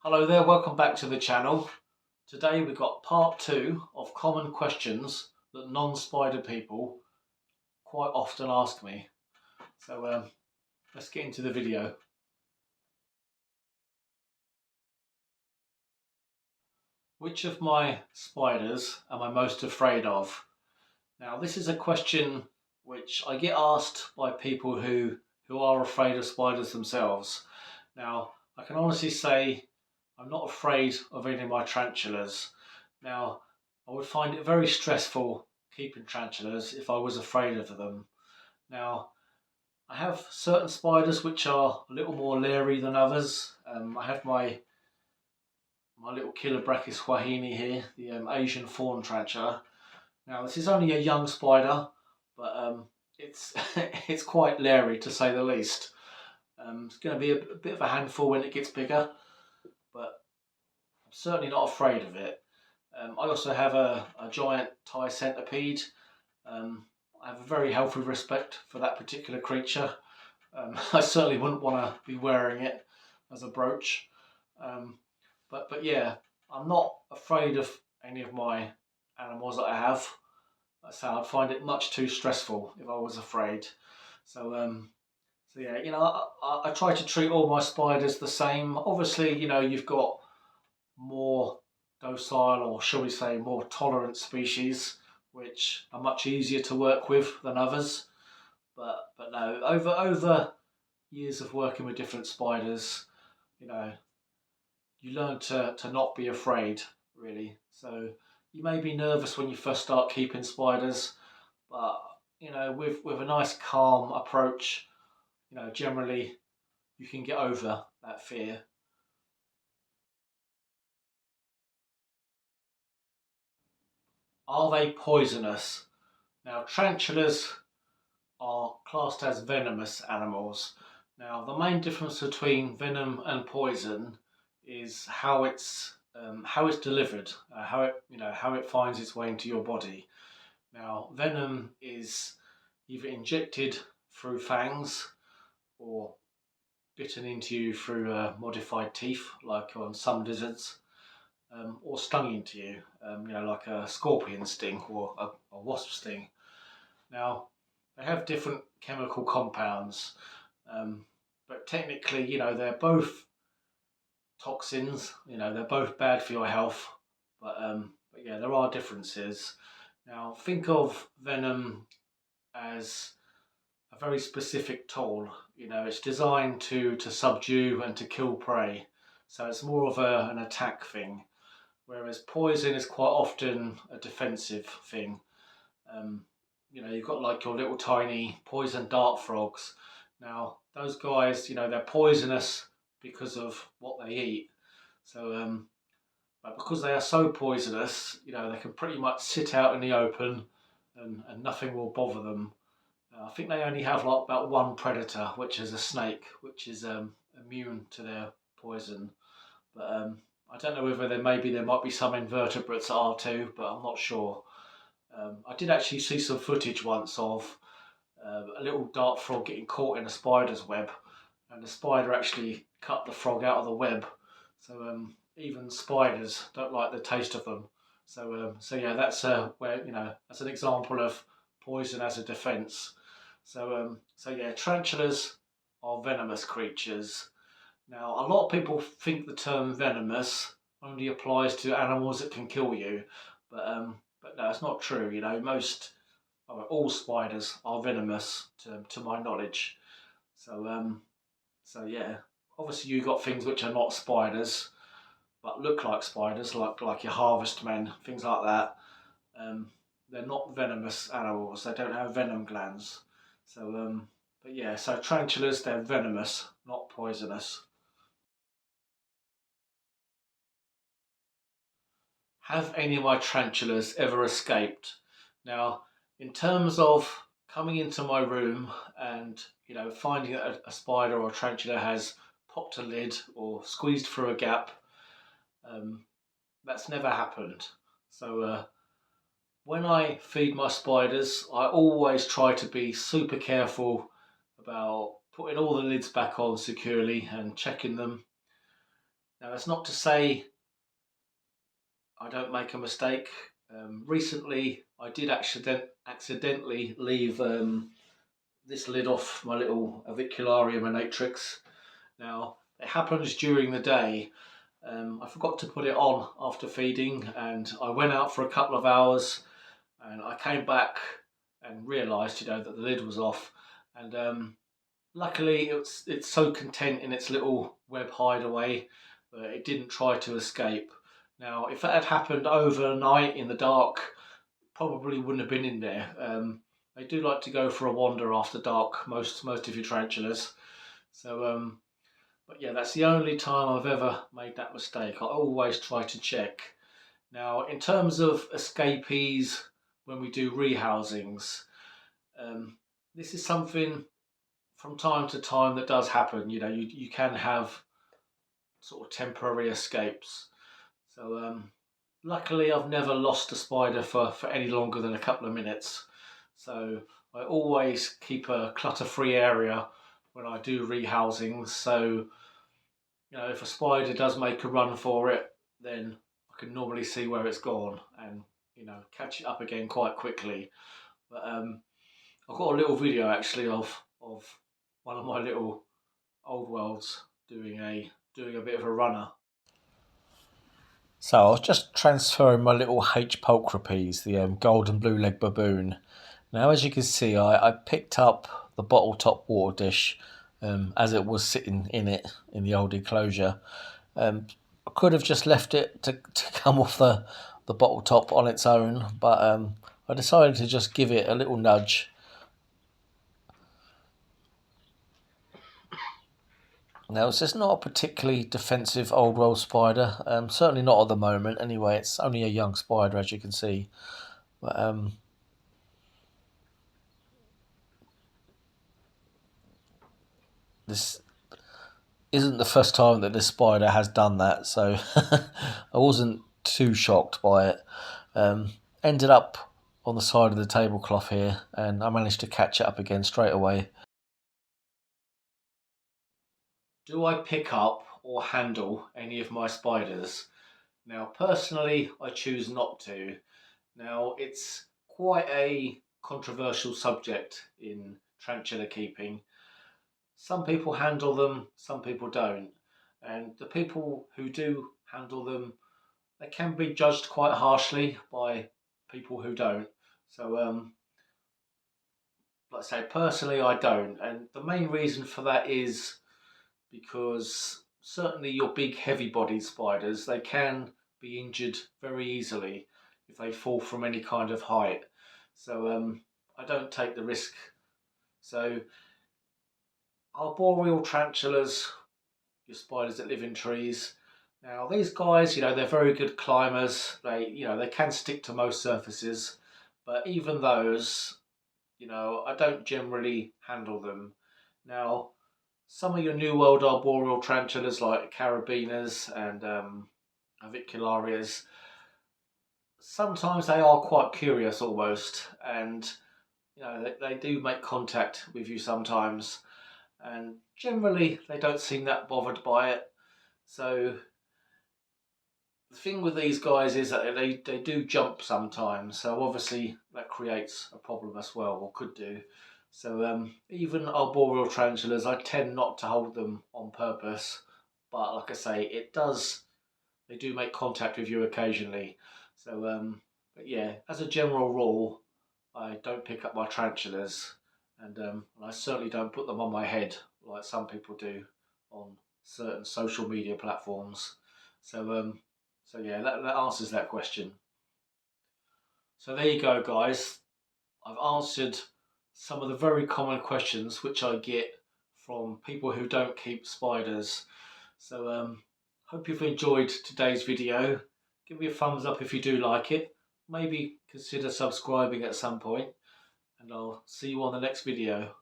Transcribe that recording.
Hello there, welcome back to the channel. Today we've got part 2 of common questions that non-spider people quite often ask me. So let's get into the video. Which of my spiders am I most afraid of? Now this is a question which I get asked by people who are afraid of spiders themselves. Now I can honestly say I'm not afraid of any of my tarantulas. Now I would find it very stressful keeping tarantulas if I was afraid of them. Now I have certain spiders which are a little more leery than others. I have my little Chilobrachys huahini here, the Asian fawn tarantula. Now this is only a young spider, but it's it's quite leery to say the least. It's going to be a bit of a handful when it gets bigger, but I'm certainly not afraid of it. I also have a giant Thai centipede. I have a very healthy respect for that particular creature. I certainly wouldn't want to be wearing it as a brooch. But yeah, I'm not afraid of any of my animals that I have. So I'd find it much too stressful if I was afraid. So yeah, I try to treat all my spiders the same. Obviously, you've got more docile, or shall we say more tolerant species, which are much easier to work with than others. But no, over years of working with different spiders, you know, you learn to not be afraid, really. So you may be nervous when you first start keeping spiders, but with a nice calm approach, generally you can get over that fear. Are they poisonous? Now, tarantulas are classed as venomous animals. Now, the main difference between venom and poison is how it's delivered, how it finds its way into your body. Now, venom is either injected through fangs or bitten into you through modified teeth, like on some lizards, or stung into you, like a scorpion sting or a wasp sting. Now, they have different chemical compounds, but technically, they're both toxins. They're both bad for your health, but yeah, there are differences. Now, think of venom as a very specific tool. It's designed to subdue and to kill prey, so it's more of an attack thing. Whereas poison is quite often a defensive thing. Um, you've got like your little tiny poison dart frogs. Now, those guys, they're poisonous because of what they eat. So, but because they are so poisonous, they can pretty much sit out in the open and nothing will bother them. I think they only have like about one predator, which is a snake, which is immune to their poison. But I don't know whether there might be some invertebrates that are too, but I'm not sure. I did actually see some footage once of a little dart frog getting caught in a spider's web, and the spider actually cut the frog out of the web. So even spiders don't like the taste of them. So yeah, that's where that's an example of poison as a defence. So yeah, tarantulas are venomous creatures. Now, a lot of people think the term venomous only applies to animals that can kill you, but no, it's not true. All spiders are venomous to my knowledge. So yeah, obviously you've got things which are not spiders but look like spiders, like your harvestmen, things like that. They're not venomous animals. They don't have venom glands. But yeah, so tarantulas, they're venomous, not poisonous. Have any of my tarantulas ever escaped? Now, in terms of coming into my room and finding that a spider or a tarantula has popped a lid or squeezed through a gap, that's never happened. So when I feed my spiders, I always try to be super careful about putting all the lids back on securely and checking them. Now that's not to say I don't make a mistake. Recently I did accidentally leave this lid off my little Avicularia Minatrix. Now it happens during the day. I forgot to put it on after feeding, and I went out for a couple of hours, and I came back and realised, that the lid was off. And luckily, it's so content in its little web hideaway that it didn't try to escape. Now, if that had happened overnight in the dark, probably wouldn't have been in there. They do like to go for a wander after dark, most of your tarantulas. So, but yeah, that's the only time I've ever made that mistake. I always try to check. Now, in terms of escapees, when we do rehousings, this is something from time to time that does happen. You can have sort of temporary escapes. So luckily I've never lost a spider for any longer than a couple of minutes. So I always keep a clutter-free area when I do rehousings. So if a spider does make a run for it, then I can normally see where it's gone and catch it up again quite quickly. But I've got a little video actually of one of my little old worlds doing a bit of a runner. So I was just transferring my little H. pulchripes, the golden blue leg baboon. Now, as you can see, I picked up the bottle top water dish as it was sitting in the old enclosure. I could have just left it to come off the bottle top on its own, but I decided to just give it a little nudge. Now, it's just not a particularly defensive old world spider, certainly not at the moment anyway. It's only a young spider, as you can see. But this isn't the first time that this spider has done that, so I wasn't too shocked by it. Ended up on the side of the tablecloth here, and I managed to catch it up again straight away. Do I pick up or handle any of my spiders? Now, personally, I choose not to. Now, it's quite a controversial subject in tarantula keeping. Some people handle them, some people don't. And the people who do handle them, they can be judged quite harshly by people who don't. So, like I say, personally, I don't. And the main reason for that is because certainly your big heavy-bodied spiders, they can be injured very easily if they fall from any kind of height. So I don't take the risk. So arboreal tarantulas, your spiders that live in trees. Now these guys, they're very good climbers. They can stick to most surfaces, but even those, I don't generally handle them. Now, some of your New World arboreal tarantulas like Carabinas and Avicularias, sometimes they are quite curious almost, and they do make contact with you sometimes, and generally they don't seem that bothered by it. So the thing with these guys is that they do jump sometimes, so obviously that creates a problem as well, or could do. So even arboreal tarantulas, I tend not to hold them on purpose, but like I say, they do make contact with you occasionally. So but yeah, as a general rule, I don't pick up my tarantulas, and I certainly don't put them on my head like some people do on certain social media platforms. So yeah, that answers that question. So there you go, guys. I've answered some of the very common questions which I get from people who don't keep spiders. So hope you've enjoyed today's video. Give me a thumbs up if you do like it. Maybe consider subscribing at some point, and I'll see you on the next video.